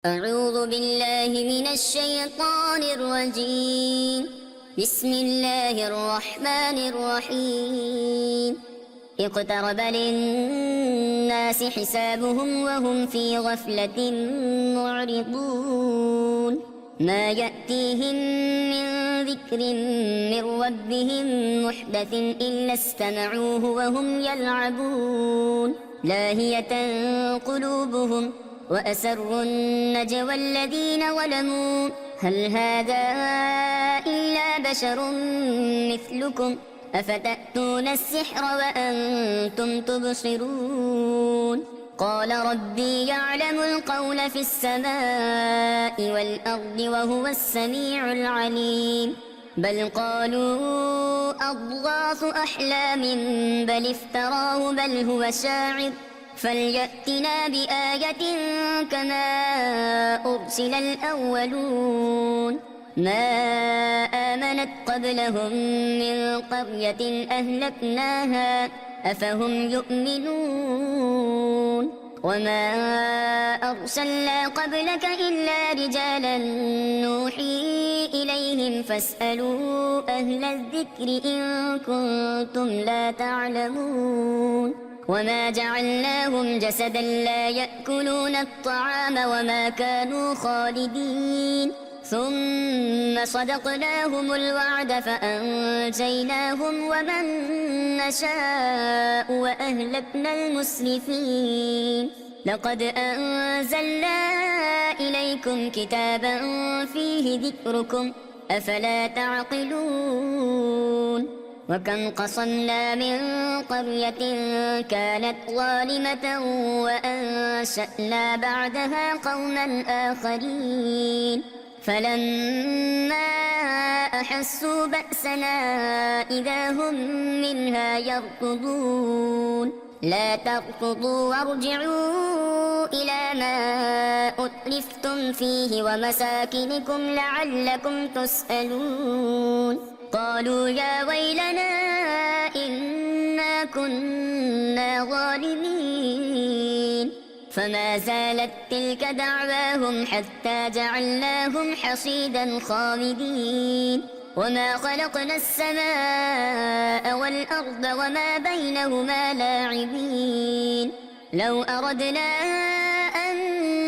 أعوذ بالله من الشيطان الرجيم. بسم الله الرحمن الرحيم. اقترب للناس حسابهم وهم في غفلة معرضون. ما يأتيهم من ذكر من ربهم محدث إلا استمعوه وهم يلعبون. لاهية قلوبهم وأسروا النجوى الذين ظلموا هل هذا إلا بشر مثلكم أفتأتون السحر وأنتم تبصرون. قال ربي يعلم القول في السماء والأرض وهو السميع العليم. بل قالوا أضغاث أحلام بل افتراه بل هو شاعر فليأتنا بآية كما أرسل الأولون. ما آمنت قبلهم من قرية أهلكناها أفهم يؤمنون. وما أرسلنا قبلك إلا رجالا نوحي إليهم فاسألوا أهل الذكر إن كنتم لا تعلمون. وما جعلناهم جسدا لا يأكلون الطعام وما كانوا خالدين ثم صدقناهم الوعد فأنجيناهم ومن نشاء وأهلكنا المسرفين. لقد أنزلنا إليكم كتابا فيه ذكركم أفلا تعقلون. وكم قصمنا من قرية كانت ظالمة وأنشأنا بعدها قوما آخرين فلما أحسوا بأسنا إذا هم منها يركضون. لا تركضوا وارجعوا إلى ما أتلفتم فيه ومساكنكم لعلكم تسألون. قالوا يا ويلنا إنا كنا ظالمين. فما زالت تلك دعواهم حتى جعلناهم حصيدا خامدين. وما خلقنا السماء والأرض وما بينهما لاعبين. لو أردنا أن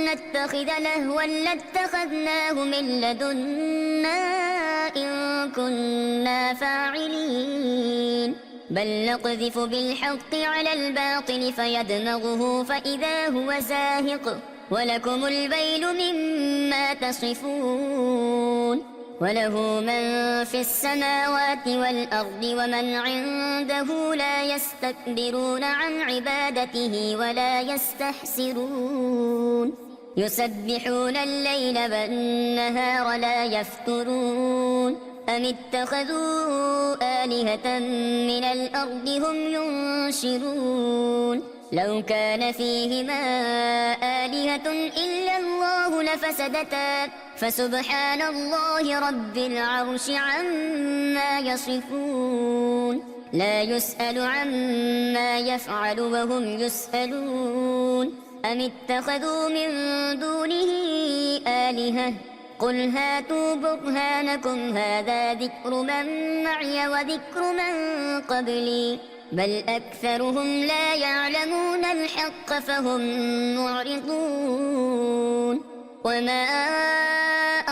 نتخذ لهوا لاتخذناه من لدنا إن كنا فاعلين. بل نقذف بالحق على الباطل فيدمغه فإذا هو زاهق ولكم الويل مما تصفون. وله من في السماوات والأرض ومن عنده لا يستكبرون عن عبادته ولا يستحسرون. يسبحون الليل والنهار لا يفترون. أم اتخذوا آلهة من الأرض هم ينشرون. لو كان فيهما آلهة إلا الله لفسدتا فسبحان الله رب العرش عما يصفون. لا يسأل عما يفعل وهم يسألون. أم اتخذوا من دونه آلهة قل هاتوا برهانكم هذا ذكر من معي وذكر من قبلي بل أكثرهم لا يعلمون الحق فهم معرضون. وما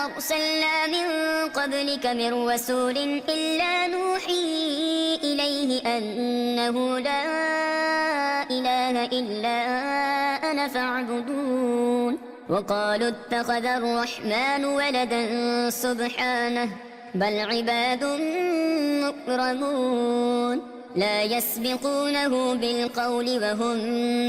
أرسلنا من قبلك من رسول إلا نوحي إليه أنه لا إله إلا أنا فاعبدون. وقالوا اتخذ الرحمن ولدا سبحانه بل عباد مكرمون لا يسبقونه بالقول وهم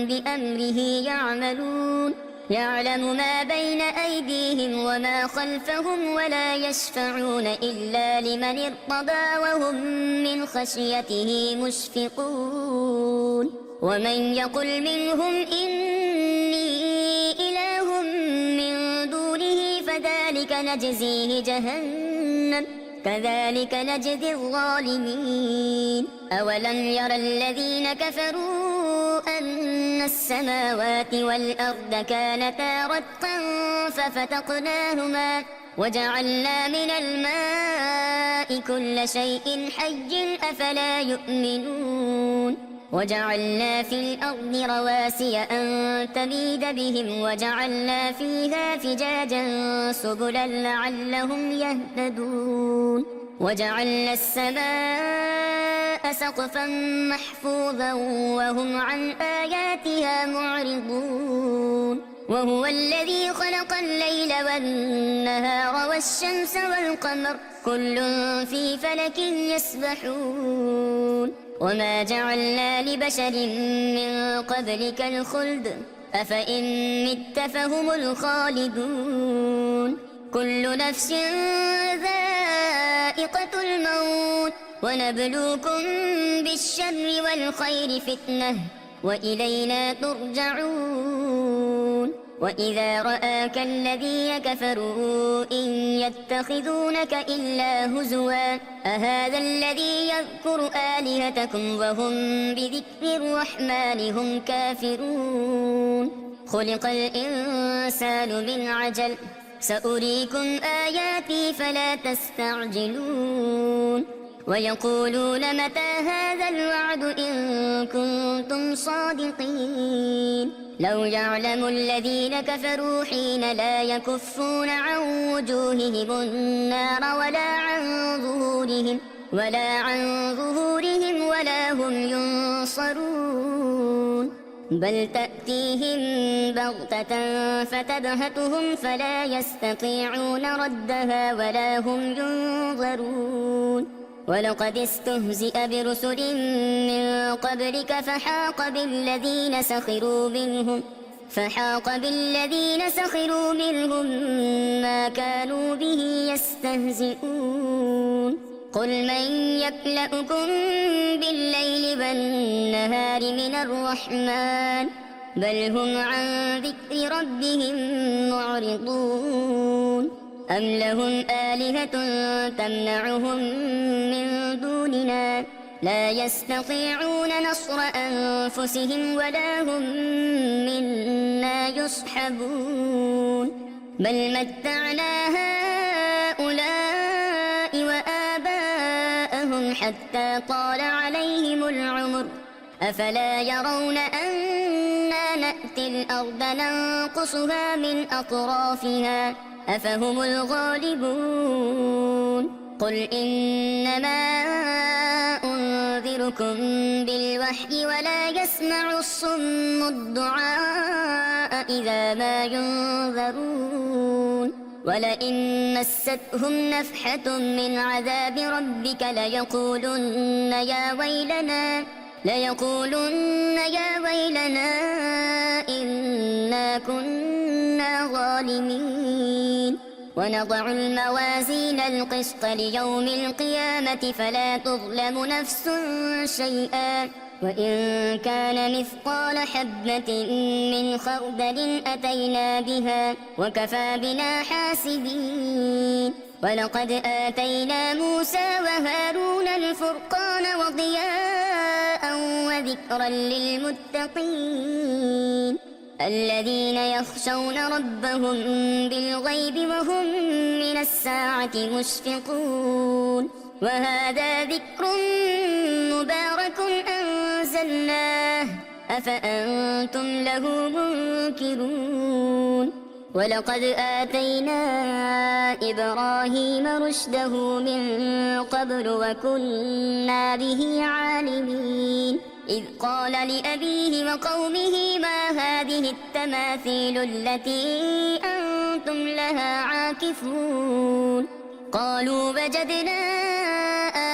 بأمره يعملون. يعلم ما بين أيديهم وما خلفهم ولا يشفعون إلا لمن ارتضى وهم من خشيته مشفقون. ومن يقل منهم إني إله من دونه فذلك نجزيه جهنم كذلك نجزي الظالمين. أولم ير الذين كفروا أن السماوات والأرض كانتا رتقا ففتقناهما وجعلنا من الماء كل شيء حي أفلا يؤمنون وجعلنا في الأرض رواسي أن تميد بهم وجعلنا فيها فجاجا سبلا لعلهم يهتدون وجعلنا السماء سقفا محفوظا وهم عن آياتها معرضون وهو الذي خلق الليل والنهار والشمس والقمر كل في فلك يسبحون وما جعلنا لبشر من قبلك الخلد أفإن مت فهم الخالدون كل نفس ذائقة الموت ونبلوكم بالشر والخير فتنة وإلينا ترجعون وإذا رآك الذين كفروا إن يتخذونك إلا هزوا أهذا الذي يذكر آلهتكم وهم بذكر الرحمن هم كافرون خلق الإنسان من عجل سأريكم آياتي فلا تستعجلون ويقولون متى هذا الوعد إن كنتم صادقين لو يعلم الذين كفروا حين لا يكفون عن وجوههم النار ولا عن ظهورهم ولا هم ينصرون بل تأتيهم بغتة فتبهتهم فلا يستطيعون ردها ولا هم ينظرون ولقد استهزئ برسل من قبلك فحاق بالذين سخروا منهم ما كانوا به يستهزئون قل من يكلأكم بالليل والنهار من الرحمن بل هم عن ذكر ربهم معرضون أم لهم آلهة تمنعهم من دوننا لا يستطيعون نصر أنفسهم ولا هم منا يصحبون بل متعنا هؤلاء وآباءهم حتى طال عليهم العمر أفلا يرون أنا نأتي الأرض ننقصها من أطرافها أفهم الغالبون قل إنما أنذركم بالوحي ولا يسمع الصم الدعاء إذا ما ينذرون ولئن مستهم نفحة من عذاب ربك ليقولن يا ويلنا إنا كنا ظالمين ونضع الموازين القسط ليوم القيامة فلا تظلم نفس شيئا وإن كان مثقال حبة من خردل أتينا بها وكفى بنا حاسبين ولقد آتينا موسى وهارون الفرقان وضياء وذكرا للمتقين الذين يخشون ربهم بالغيب وهم من الساعة مشفقون وهذا ذكر مبارك أنزلناه أفأنتم له منكرون ولقد آتينا إبراهيم رشده من قبل وكنا به عالمين إذ قال لأبيه وقومه ما هذه التماثيل التي أنتم لها عاكفون قالوا وجدنا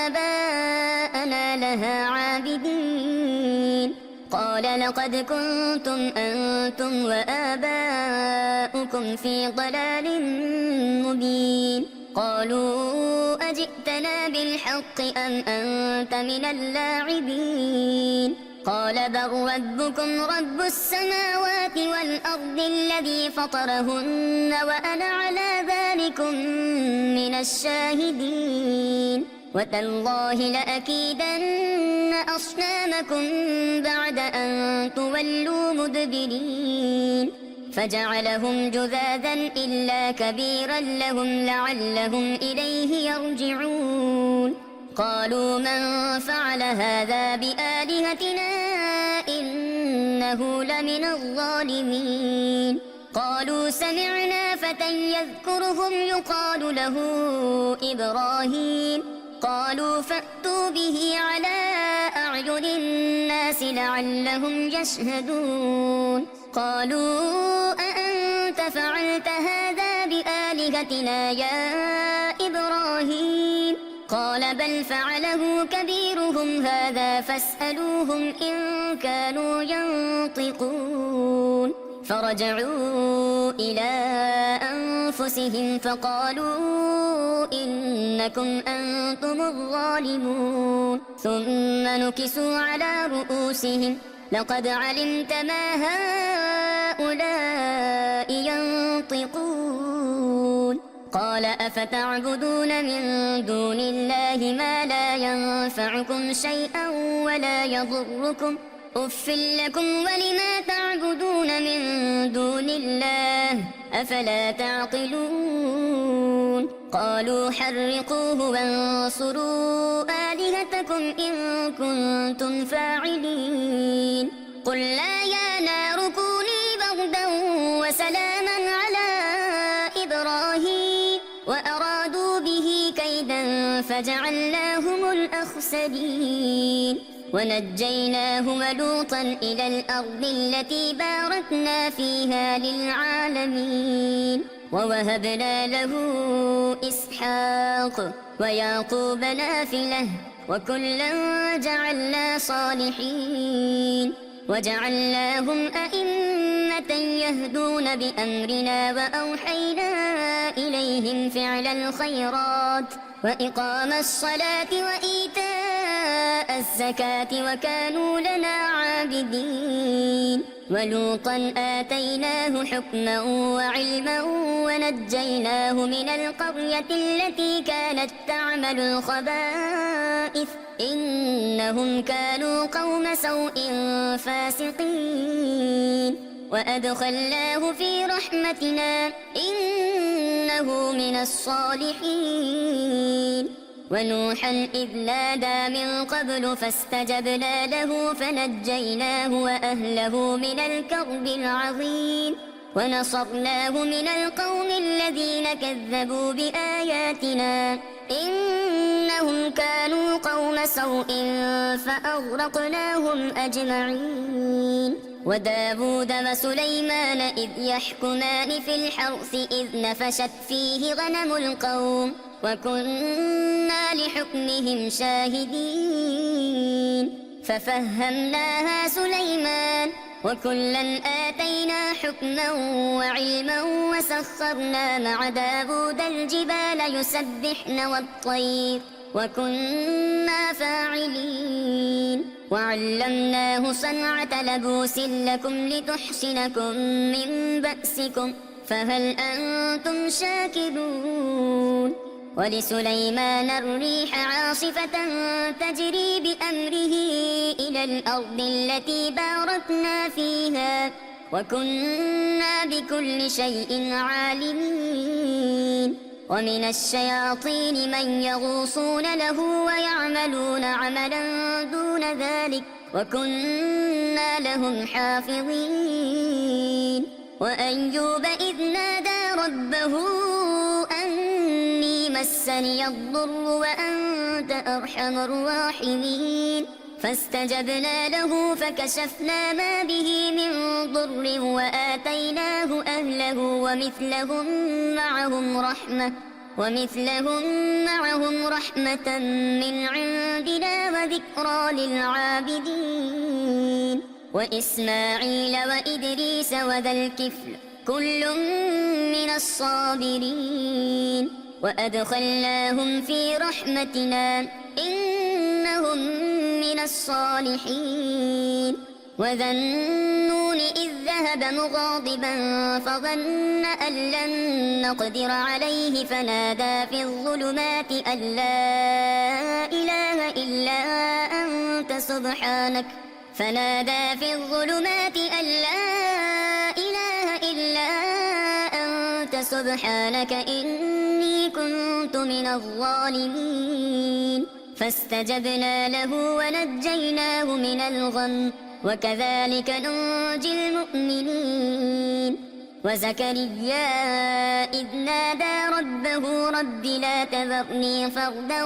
آباءنا لها عابدين قال لقد كنتم أنتم وآباؤكم في ضلال مبين قالوا أجئتنا بالحق أم أنت من اللاعبين قال بل ربكم رب السماوات والأرض الذي فطرهن وأنا على ذلكم من الشاهدين وتالله لأكيدن أصنامكم بعد أن تولوا مدبرين فجعلهم جذاذا إلا كبيرا لهم لعلهم إليه يرجعون قالوا من فعل هذا بآلهتنا إنه لمن الظالمين قالوا سمعنا فتى يذكرهم يقال له إبراهيم قالوا فأتوا به على أعين الناس لعلهم يشهدون قالوا أأنت فعلت هذا بآلهتنا يا إبراهيم قال بل فعله كبيرهم هذا فاسألوهم إن كانوا ينطقون فرجعوا إلى أنفسهم فقالوا إنكم أنتم الظالمون ثم نكسوا على رؤوسهم لقد علمت ما هؤلاء ينطقون قال أفتعبدون من دون الله ما لا ينفعكم شيئا ولا يضركم أف لكم ولما تعبدون من دون الله أفلا تعقلون قالوا حرقوه وانصروا آلهتكم إن كنتم فاعلين قلنا يا نار كوني بردا وسلاما على إبراهيم وأرادوا به كيدا فجعلناهم الأخسرين ونجيناه ولوطا إلى الأرض التي باركنا فيها للعالمين ووهبنا له إسحاق ويعقوب نافلة وكلا جعلنا صالحين وجعلناهم أئمة يهدون بأمرنا وأوحينا إليهم فعل الخيرات وإقام الصلاة وإيتاء الزكاة وكانوا لنا عابدين ولوطا آتيناه حكما وعلما ونجيناه من القرية التي كانت تعمل الخبائث إنهم كانوا قوم سوء فاسقين وأدخلناه في رحمتنا إنه من الصالحين ونوحا إذ نادى من قبل فاستجبنا له فنجيناه وأهله من الكرب العظيم ونصرناه من القوم الذين كذبوا بآياتنا إنهم كانوا قوم سوء فأغرقناهم أجمعين وداود وسليمان إذ يحكمان في الحرث إذ نفشت فيه غنم القوم وكنا لحكمهم شاهدين ففهمناها سليمان وكلا آتينا حكما وعلما وسخرنا مع داود الجبال يسبحن والطير وكنا فاعلين وعلمناه صنعة لبوس لكم لتحصنكم من بأسكم فهل أنتم شاكرون ولسليمان الريح عاصفة تجري بأمره إلى الأرض التي باركنا فيها وكنا بكل شيء عالمين ومن الشياطين من يغوصون له ويعملون عملا دون ذلك وكنا لهم حافظين وأيوب إذ نادى ربه أني مسني الضر وأنت أرحم الراحمين فاستجبنا له فكشفنا ما به من ضر وآتيناه أهله ومثلهم معهم رحمة من عندنا وذكرى للعابدين وإسماعيل وإدريس وذا الكفل كل من الصابرين وأدخلناهم في رحمتنا إنهم من الصالحين وذا النون إذ ذهب مغاضبا فظن أن لن نقدر عليه فنادى في الظلمات أن لا إله إلا أنت سبحانك فنادى في الظلمات أن لا إله إلا أنت سبحانك إني كنت من الظالمين فاستجبنا له ونجيناه من الغم وكذلك ننجي المؤمنين وزكريا إذ نادى ربه رب لا تذرني فردا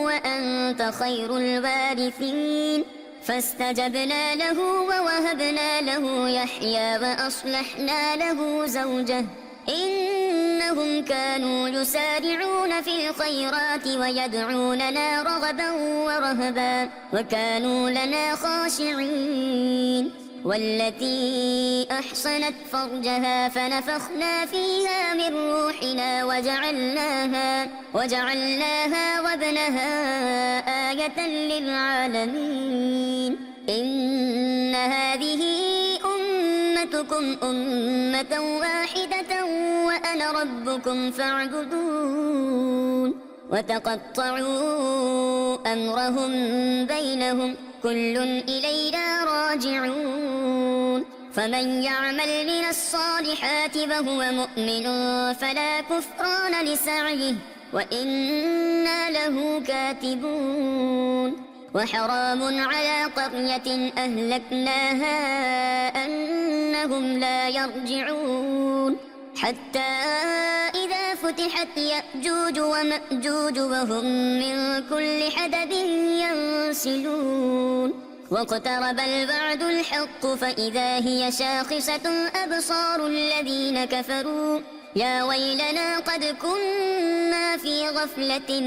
وأنت خير الوارثين فاستجبنا له ووهبنا له يحيى وأصلحنا له زوجه إنهم كانوا يسارعون في الخيرات ويدعوننا رغبا ورهبا وكانوا لنا خاشعين والتي أحصنت فرجها فنفخنا فيها من روحنا وجعلناها وابنها آية للعالمين إن هذه أمتكم أمة واحدة وأنا ربكم فاعبدون وتقطعوا أمرهم بينهم كل إلينا راجعون فمن يعمل من الصالحات وهو مؤمن فلا كفران لسعيه وإنا له كاتبون وحرام على قرية أهلكناها أنهم لا يرجعون حتى إذا فتحت يأجوج ومأجوج وهم من كل حدب ينسلون واقترب الوعد الحق فإذا هي شاخصة أبصار الذين كفروا يا ويلنا قد كنا في غفلة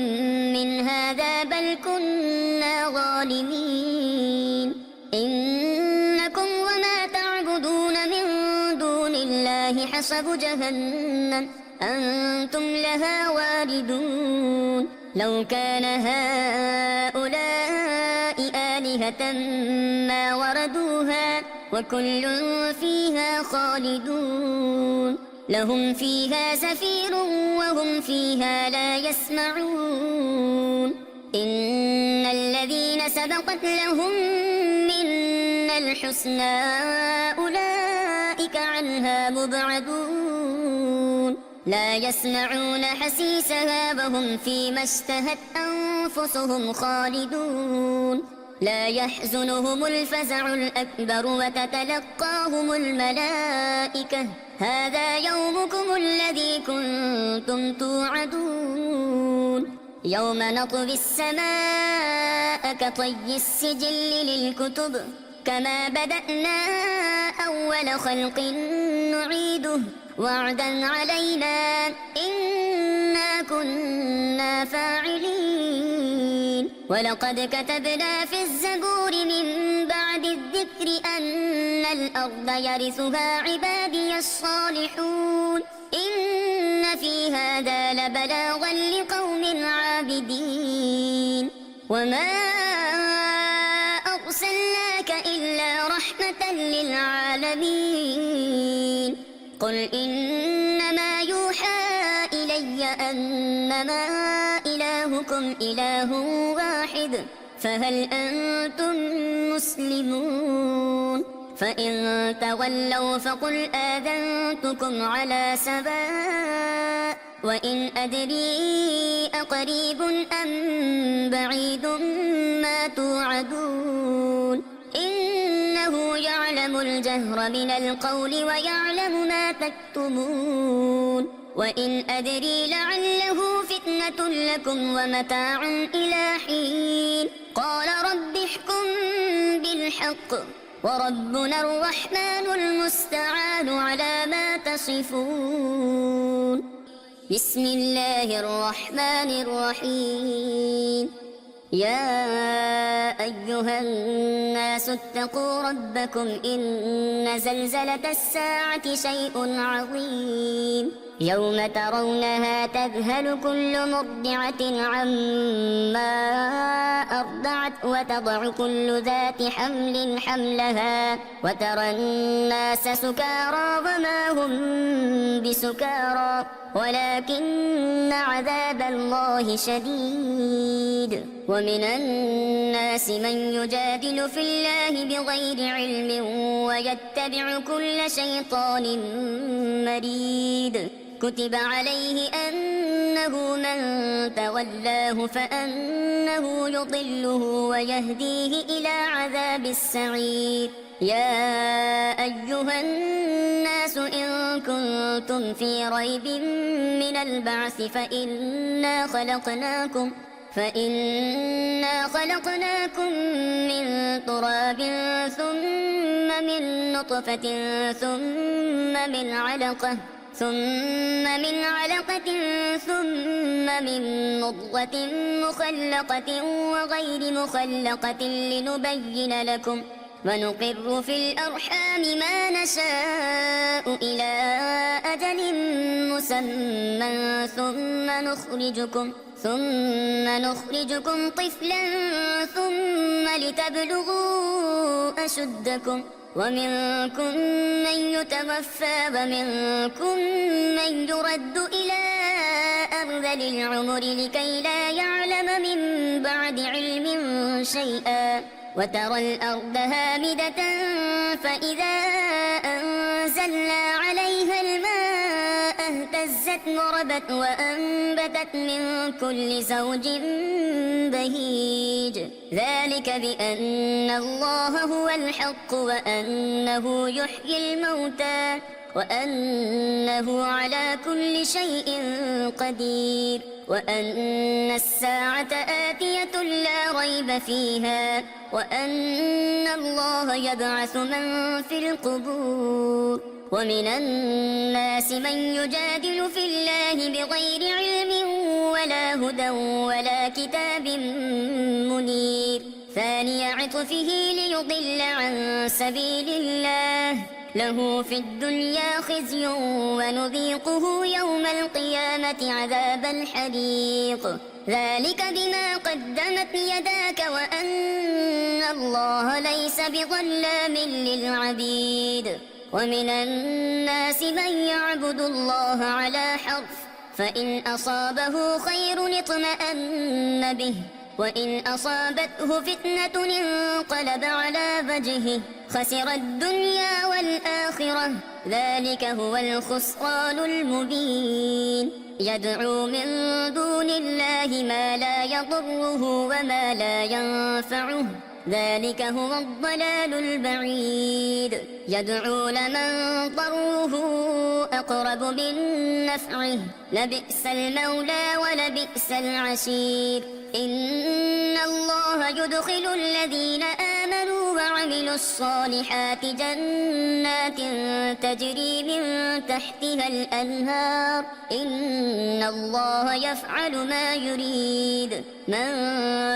من هذا بل كنا ظالمين إنكم وما تعبدون من دون الله حسب جهنم أنتم لها واردون لو كان هؤلاء آلهة ما وردوها وكل فيها خالدون لهم فيها زفير وهم فيها لا يسمعون إن الذين سبقت لهم منا الحسنى أولئك عنها مبعدون لا يسمعون حسيسها وهم فيما اشتهت أنفسهم خالدون لا يحزنهم الفزع الأكبر وتتلقاهم الملائكة هذا يومكم الذي كنتم توعدون يوم نطوي السماء كطي السجل للكتب كما بدأنا أول خلق نعيده وعدا علينا إنا كنا فاعلين ولقد كتبنا في الزبور من بعد الذكر أن الأرض يرثها عبادي الصالحون إن في هذا لبلاغا لقوم عابدين وما أرسلناك إلا رحمة للعالمين قل إنما يوحى إلي أنما إلهكم إله واحد فهل أنتم مسلمون فإن تولوا فقل آذنتكم على سواء وإن أدري أقريب أم بعيد ما توعدون إنه يعلم الجهر من القول ويعلم ما تكتمون وإن أدري لعله فتنة لكم ومتاع إلى حين قال رب احكم بالحق وربنا الرحمن المستعان على ما تصفون بسم الله الرحمن الرحيم يا أيها الناس اتقوا ربكم إن زلزلة الساعة شيء عظيم يوم ترونها تذهل كل مرضعة عما أرضعت وتضع كل ذات حمل حملها وترى الناس سكارى وما هم بسكارى ولكن عذاب الله شديد شديد ومن الناس من يجادل في الله بغير علم ويتبع كل شيطان مريد كتب عليه أنه من تولاه فأنه يضله ويهديه إلى عذاب السعير يا أيها الناس إن كنتم في ريب من البعث فإنا خلقناكم من تراب ثم من نطفة ثم من علقة ثم من مضغة مخلقة وغير مخلقة لنبين لكم ونقر في الأرحام ما نشاء إلى أجل مسمى ثم نخرجكم طفلا ثم لتبلغوا أشدكم ومنكم من يتوفى ومنكم من يرد إلى أرذل العمر لكي لا يعلم من بعد علم شيئا وترى الأرض هامدة فإذا أنزلنا عليها الماء اهتزت وربت وأنبتت من كل زوج بهيج ذلك بأن الله هو الحق وأنه يحيي الموتى وأنه على كل شيء قدير وأن الساعة آتية لا ريب فيها وأن الله يبعث من في القبور ومن الناس من يجادل في الله بغير علم ولا هدى ولا كتاب منير ثاني عطفه ليضل عن سبيل الله له في الدنيا خزي ونذيقه يوم القيامة عذاب الحريق ذلك بما قدمت يداك وأن الله ليس بظلام للعبيد ومن الناس من يعبد الله على حرف فإن أصابه خير اطمأن به وإن أصابته فتنة انقلب على وجهه خسر الدنيا والآخرة ذلك هو الخسران المبين يدعو من دون الله ما لا يضره وما لا ينفعه ذلك هو الضلال البعيد يدعو لمن ضره أقرب من نفعه لبئس المولى ولبئس العشير إن الله يدخل الذين آمنوا وعملوا الصالحات جنات تجري من تحتها الأنهار إن الله يفعل ما يريد من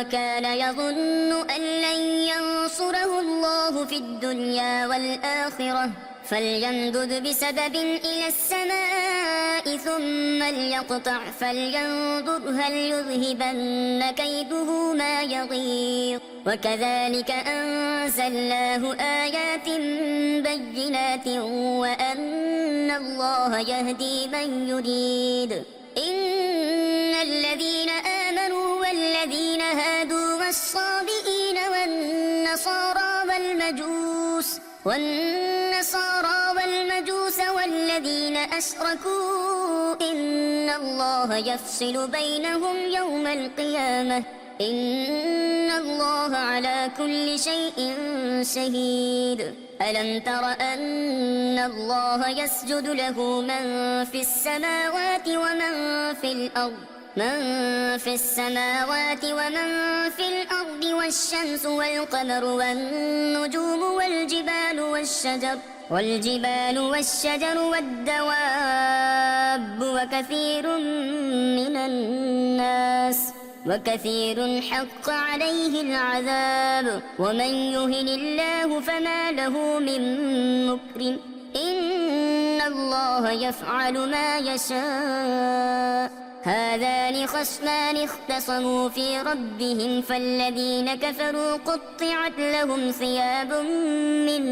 كان يظن أن لن ينصره الله في الدنيا والآخرة فليمدد بسبب إلى السماء ثم ليقطع فلينظر هل يذهبن كيده ما يغيظ وكذلك أنزلناه آيات بينات وأن الله يهدي من يريد إن الذين آمنوا والذين هادوا والصابئين والنصارى والمجوس والذين أشركوا إن الله يفصل بينهم يوم القيامة إن الله على كل شيء شهيد ألم تر أن الله يسجد له من في السماوات ومن في الأرض والشمس والقمر والنجوم والجبال والشجر والدواب وكثير حق عليه العذاب ومن يهن الله فما له من مكرم إن الله يفعل ما يشاء هذان خصمان اختصموا في ربهم فالذين كفروا قطعت لهم ثياب من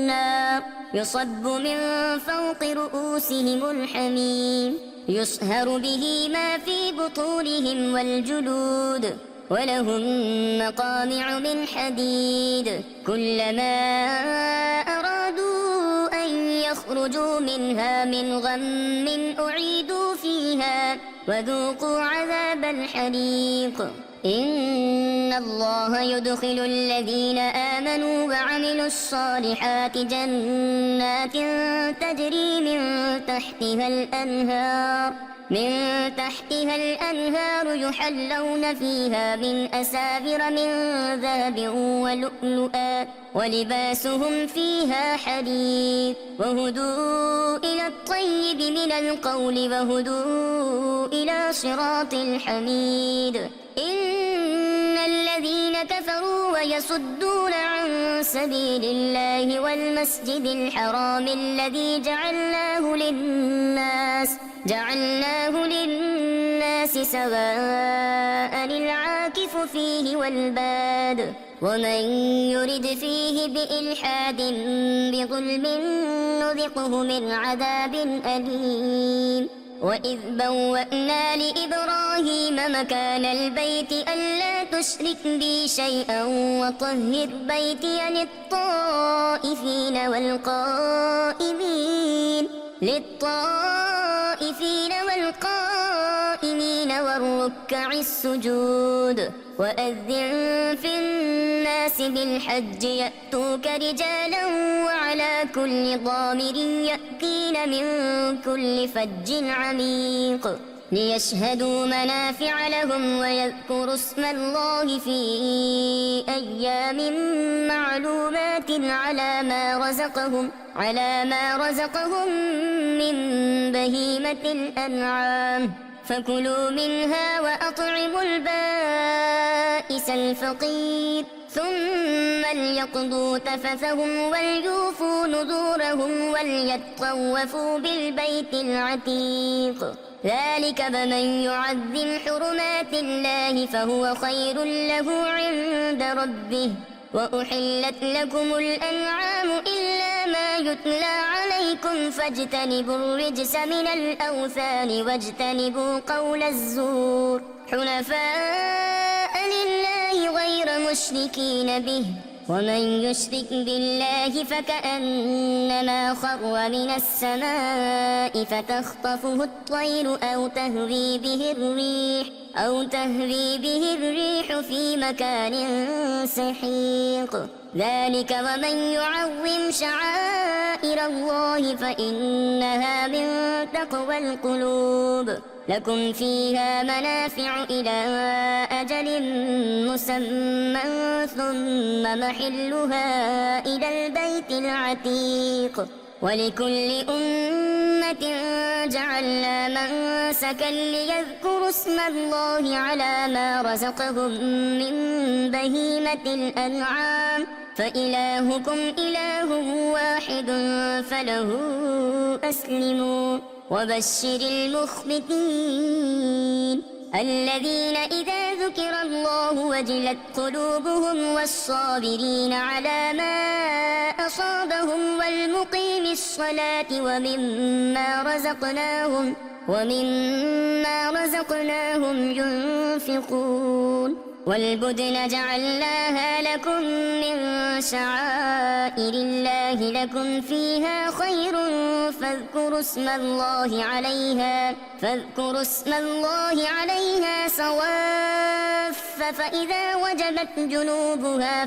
نار يصب من فوق رؤوسهم الحميم يصهر به ما في بطونهم والجلود ولهم مقامع من حديد كلما أرادوا أن يخرجوا منها من غم أعيدوا فيها وذوقوا عذاب الحريق إن الله يدخل الذين آمنوا وعملوا الصالحات جنات تجري من تحتها الأنهار يحلون فيها من أساور من ذهب ولؤلؤا ولباسهم فيها حرير وهدوا إلى الطيب من القول وهدوا إلى صراط الحميد إن الذين كفروا ويصدون عن سبيل الله والمسجد الحرام الذي جعلناه للناس سواء العاكف فيه والباد ومن يرد فيه بإلحاد بظلم نذقه من عذاب أليم وإذ بوأنا لإبراهيم مكان البيت ألا تشرك بي شيئا وطهر بيتي للطائفين والركع السجود وأذن في الناس بالحج يأتوك رجالا وعلى كل ضامر يأتين من كل فج عميق ليشهدوا منافع لهم ويذكروا اسم الله في أيام معلومات على ما رزقهم من بهيمة الأنعام فكلوا منها وأطعموا البائس الفقير ثم ليقضوا تفثهم وليوفوا نذورهم وليطوفوا بالبيت العتيق ذلك بمن يعظم حرمات الله فهو خير له عند ربه وأحلت لكم الأنعام إلا ما يتلى عليكم فاجتنبوا الرجس من الأوثان واجتنبوا قول الزور حنفاء لله غير مشركين به ومن يشرك بالله فكأنما خر من السماء فتخطفه الطير أو تهوي به الريح في مكان سحيق ذلك ومن يعظم شعائر الله فإنها من تقوى القلوب لكم فيها منافع إلى أجل مسمى ثم محلها إلى البيت العتيق ولكل أمة جعلنا منسكا ليذكروا اسم الله على ما رزقهم من بهيمة الأنعام فإلهكم إله واحد فله أسلموا وبشر المخبتين الذين إذا ذكر الله وجلت قلوبهم والصابرين على ما أصابهم والمقيم الصلاة ومما رزقناهم ينفقون والبدن جعلناها لكم من شعائر الله لكم فيها خير فاذكروا اسم الله عليها صواف فإذا وجبت جنوبها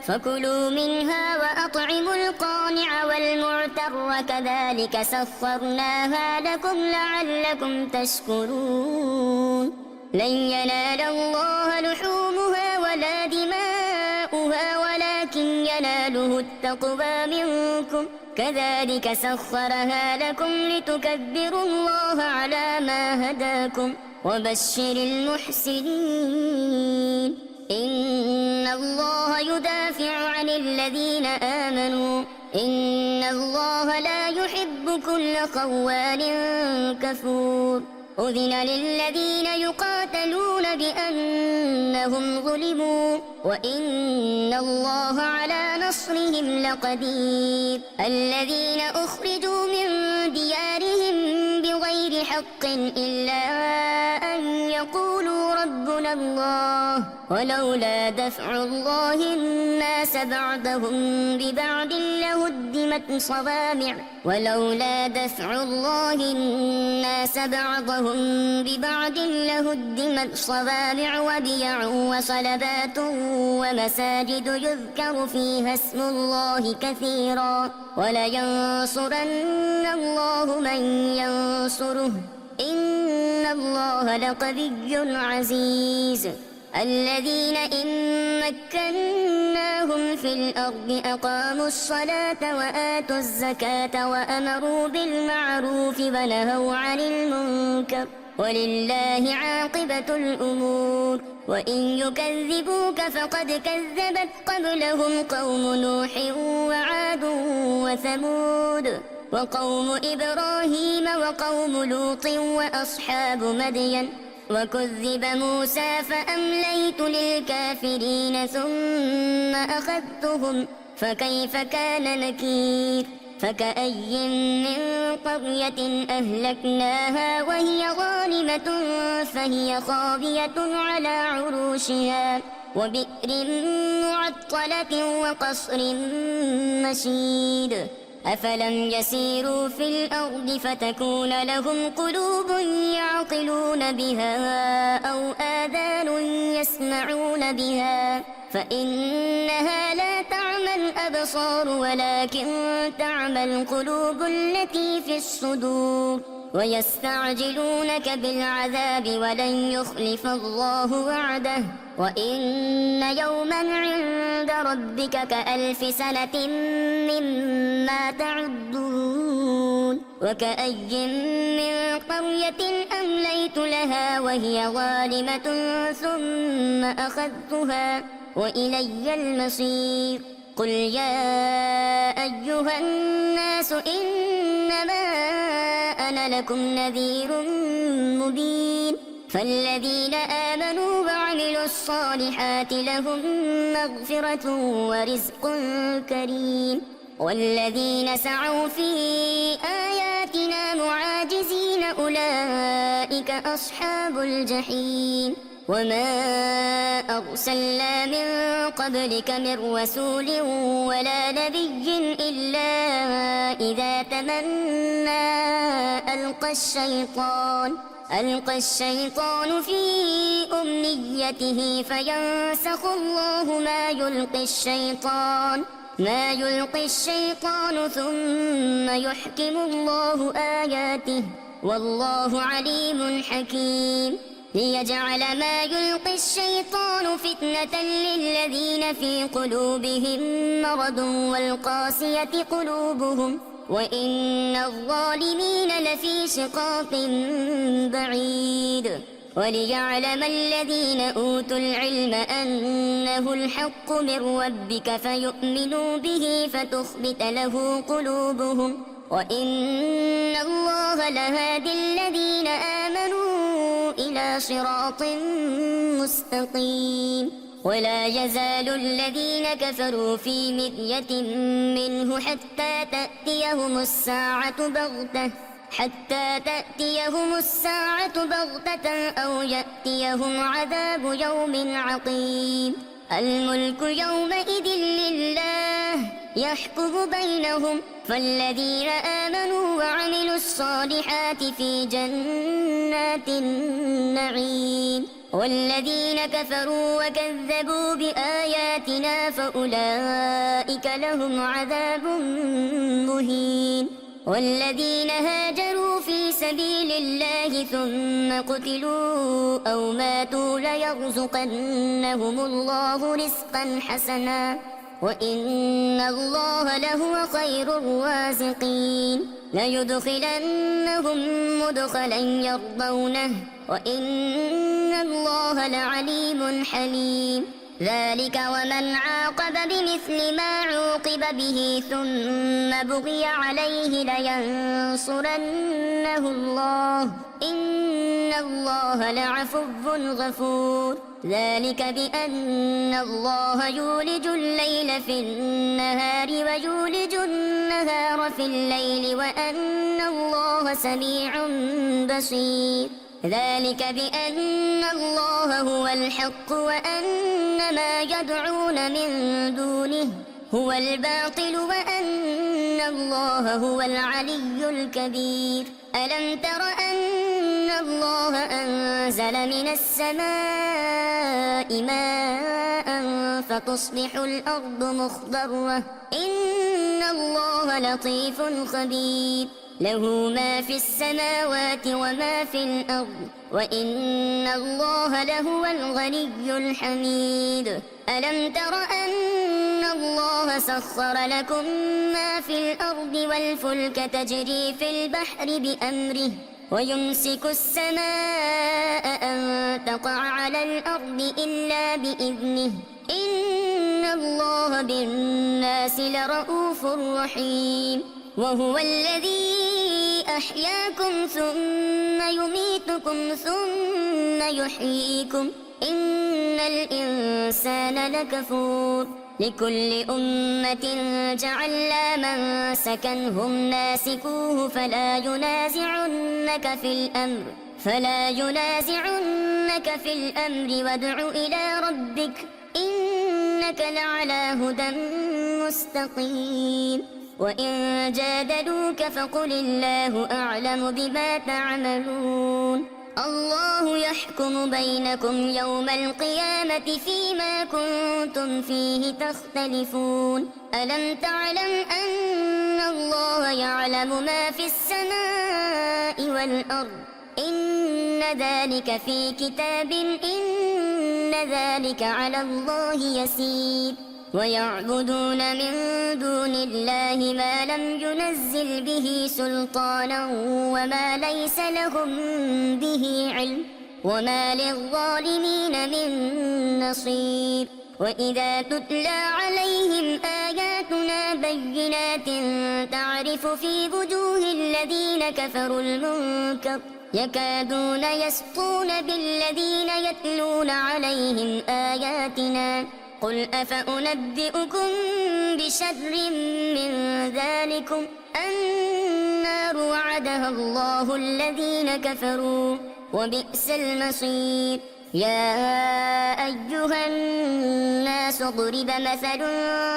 فكلوا منها وأطعموا القانع والمعتر كذلك سخرناها لكم لعلكم تشكرون لن ينال الله لحومها ولا دماؤها ولكن يناله التقوى منكم كذلك سخرها لكم لتكبروا الله على ما هداكم وبشر المحسنين إن الله يدافع عن الذين آمنوا إن الله لا يحب كل خوان كفور أذن للذين يقاتلون بأنهم ظلموا وإن الله على نصرهم لقدير الذين أخرجوا من ديارهم بغير حق إلا أن يقولوا ربنا الله ولولا دفع الله الناس بعضهم ببعض لهدمت صوامع ولولا دفع الله الناس بعضهم ببعض لهدمت صوامع وبيع وصلبات ومساجد يذكر فيها اسم الله كثيرا ولينصرن الله من ينصره إن الله لقوي عزيز الذين إن مكناهم في الأرض أقاموا الصلاة وآتوا الزكاة وأمروا بالمعروف ونهوا عن المنكر ولله عاقبة الأمور وإن يكذبوك فقد كذبت قبلهم قوم نوح وعاد وثمود وقوم إبراهيم وقوم لوط وأصحاب مدين وكذب موسى فأمليت للكافرين ثم أخذتهم فكيف كان نكير فكأي من قرية أهلكناها وهي ظالمة فهي خاوية على عروشها وبئر معطلة وقصر مشيد أفلم يسيروا في الأرض فتكون لهم قلوب يعقلون بها أو آذان يسمعون بها فإنها لا تعمى الأبصار ولكن تعمى القلوب التي في الصدور ويستعجلونك بالعذاب ولن يخلف الله وعده وإن يوما عند ربك كألف سنة مما تعدون وكأي من قرية أمليت لها وهي ظالمة ثم أخذتها وإلي المصير قل يا أيها الناس إنما أنا لكم نذير مبين فالذين آمنوا وعملوا الصالحات لهم مغفرة ورزق كريم والذين سعوا في آياتنا معاجزين أولئك أصحاب الجحيم وما أرسلنا من قبلك من رسول ولا نبي إلا إذا تمنى ألقى الشيطان في أمنيته فينسخ الله ما يلقي الشيطان ثم يحكم الله آياته والله عليم حكيم ليجعل ما يلقي الشيطان فتنة للذين في قلوبهم مرض والقاسية قلوبهم وإن الظالمين لفي شقاق بعيد وليعلم الذين أوتوا العلم أنه الحق من ربك فيؤمنوا به فتخبت له قلوبهم وإن الله لهادي الذين آمنوا إلى صراط مستقيم ولا يزال الذين كفروا في مرية منه حتى تأتيهم الساعة بغتة أو يأتيهم عذاب يوم عقيم الملك يومئذ لله يحكم بينهم فالذين آمنوا وعملوا الصالحات في جنات النعيم والذين كفروا وكذبوا بآياتنا فأولئك لهم عذاب مهين والذين هاجروا في سبيل الله ثم قتلوا أو ماتوا ليرزقنهم الله رزقا حسنا وإن الله لهو خير الرازقين ليدخلنهم مدخلا يرضونه وإن الله لعليم حليم ذلك ومن عاقب بمثل ما عوقب به ثم بغي عليه لينصرنه الله إن الله لعفو غفور ذلك بأن الله يولج الليل في النهار ويولج النهار في الليل وأن الله سميع بصير ذلك بأن الله هو الحق وأن ما يدعون من دونه هو الباطل وأن الله هو العلي الكبير. ألم تر أن الله أنزل من السماء ماء فتصبح الأرض مخضرة إن الله لطيف خبير له ما في السماوات وما في الأرض وإن الله لهو الغني الحميد. ألم تر أن الله سخر لكم ما في الأرض والفلك تجري في البحر بأمره ويمسك السماء أن تقع على الأرض إلا بإذنه إن الله بالناس لرءوف رحيم. وهو الذي أحياكم ثم يميتكم ثم يحييكم إن الإنسان لكفور. لكل أمة جعلنا منسكا هم ناسكوه فلا ينازعنك في الأمر وادع إلى ربك إنك لعلى هدى مستقيم. وإن جادلوك فقل الله أعلم بما تعملون الله يحكم بينكم يوم القيامة فيما كنتم فيه تختلفون. ألم تعلم أن الله يعلم ما في السماء والأرض إن ذلك في كتاب إن ذلك على الله يسير. ويعبدون من دون الله ما لم ينزل به سلطانا وما ليس لهم به علم وما للظالمين من نصير. وإذا تتلى عليهم آياتنا بينات تعرف في وجوه الذين كفروا المنكر يكادون يسطون بالذين يتلون عليهم آياتنا قل أفأنبئكم بشر من ذلكم النار وعدها الله الذين كفروا وبئس المصير. يا أيها الناس ضرب مثل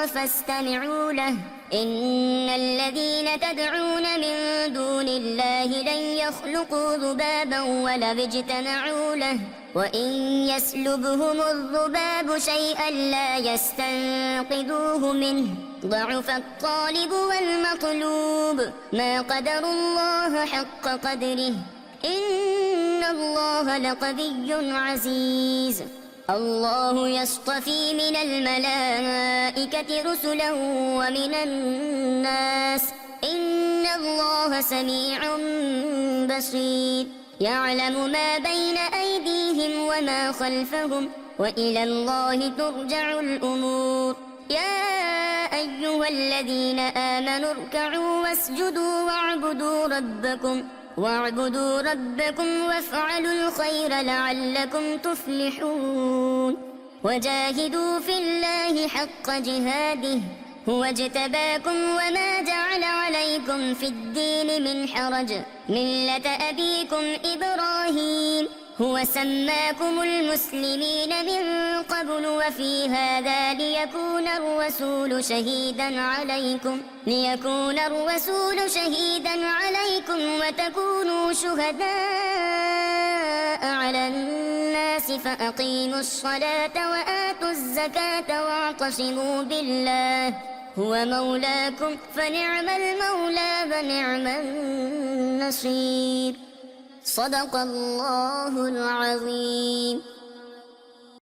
فاستمعوا له إن الذين تدعون من دون الله لن يخلقوا ذبابا ولو اجتمعوا له وإن يسلبهم الذباب شيئا لا يستنقذوه منه ضعف الطالب والمطلوب ما قدروا الله حق قدره إن الله لقوي عزيز. الله يصطفي من الملائكة رسلا ومن الناس إن الله سميع بصير. يعلم ما بين أيديهم وما خلفهم وإلى الله ترجع الأمور. يا أيها الذين آمنوا اركعوا واسجدوا واعبدوا ربكم وافعلوا الخير لعلكم تفلحون. وجاهدوا في الله حق جهاده هو اجتباكم وما جعل عليكم في الدين من حرج ملة أبيكم إبراهيم هو سماكم المسلمين من قبل وفي هذا ليكون الرسول شهيدا عليكم وتكونوا شهداء على الناس فأقيموا الصلاة وآتوا الزكاة واعتصموا بالله هو مولاكم فنعم المولى ونعم النصير. صدق الله العظيم.